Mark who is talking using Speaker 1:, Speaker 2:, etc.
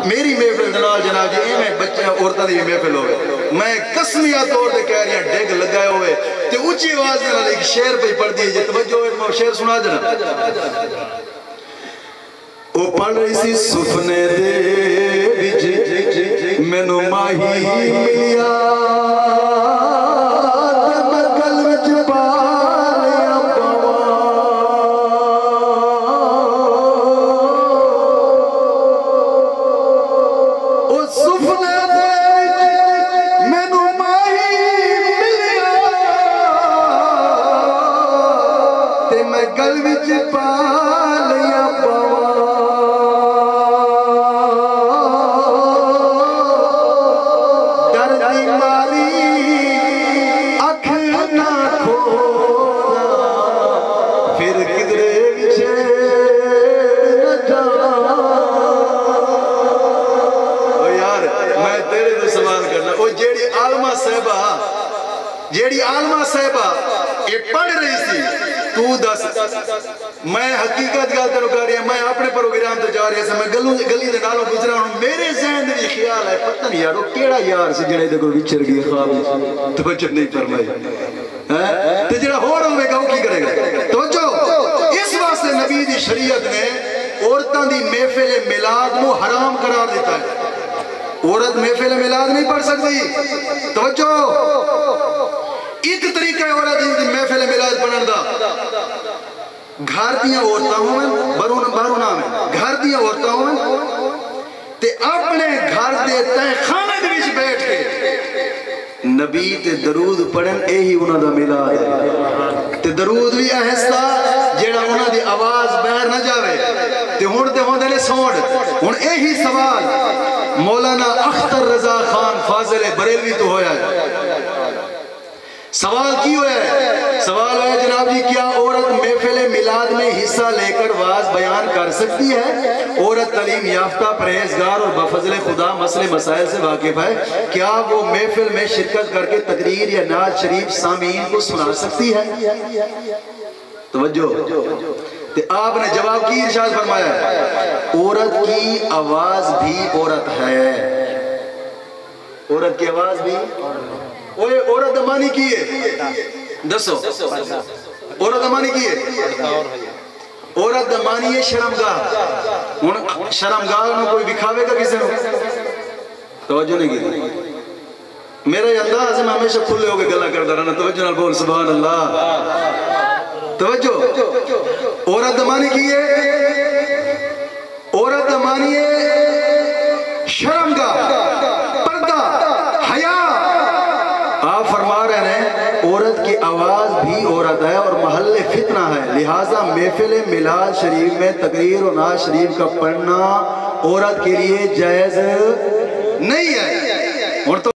Speaker 1: میری محفل دنال جناب جی اے میں بچے عورتوں دی محفل ہوئے میں قسمیہ طور دے کہہ رہی ہیں ڈیگ لگائے ہوئے تے اونچی آواز میں ایک شعر پہ پڑھ دیئے جے توجہ ہوئے میں شعر سنا دینا او پڑھ رہی سی سفنے دے بج مینو ماہی ملیا جیڑی عالمہ صاحبہ یہ پڑھ رہی سی تو دس میں حقیقت گل تینوں کر رہی ہوں میں اپنے پروگرام تو جا رہی ہوں میں گلی دے نالوں گزرا ہوں میرے ذہن میں خیال ہے پتہ نہیں یارو کیڑا یار سے جڑے دے کوئی وچر گئی خواب توجہ نہیں فرمائی تے جڑا ہو رہا ہوگا وہ کی کرے گا توجہ اس واسطے نبی دی شریعت نے عورتاں دی محفل میلاد کو حرام قرار دیتا ہے عورت محفل میلاد نہیں پڑھ سکتی توجہ ایک طریقہ ہے عورت دی محفل میلاد پڑھن دا گھر دیاں عورتاں ہوں بارو نام ہے گھر دیاں عورتاں ہوں تے اپنے گھر دے تہ خانے دے وچ بیٹھ کے نبی تے درود پڑھن یہی انہاں دا میلاد ہے تے درود بھی آہستہ جیڑا انہاں دی آواز باہر نہ جاوے تے ہن تے ہوندے نے سونڈ ہن یہی سوال مولانا اختر رضا خان فاضل بریلوی تو ہویا ہے سوال کی ہویا ہے سوال ہے جناب جی کیا عورت محفل میلاد میں حصہ لے کر واز بیان کر سکتی ہے عورت تعلیم یافتہ پرہیزگار اور بفضل خدا مسئلے مسائل سے واقف ہے کیا وہ محفل میں شرکت کر کے تقریر یا نعت شریف سامعین کو سنا سکتی ہے توجہ آپ نے جواب کی ارشاد فرمایا ہے عورت کی آواز بھی عورت ہے عورت کی آواز بھی عورت دمانی کی ہے دسو عورت دمانی کی ہے عورت دمانی ہے شرمگاہ شرمگاہ انہوں کوئی بکھاوے گا کسی نے توجہ نہیں کی میرا یہ انداز ہے میں ہمیشہ کھلے ہو کے گلہ کرتا رہنا توجہ نہ بول سبحان اللہ توجہ عورت دمانی کی ہے عورت دمانی ہے شرمگاہ پردہ حیا آپ فرما رہے ہیں عورت کی آواز بھی عورت ہے اور محل فتنہ ہے لہٰذا محفل میلاد شریف میں تقریر و نعت شریف کا پڑھنا عورت کے لیے جائز نہیں ہے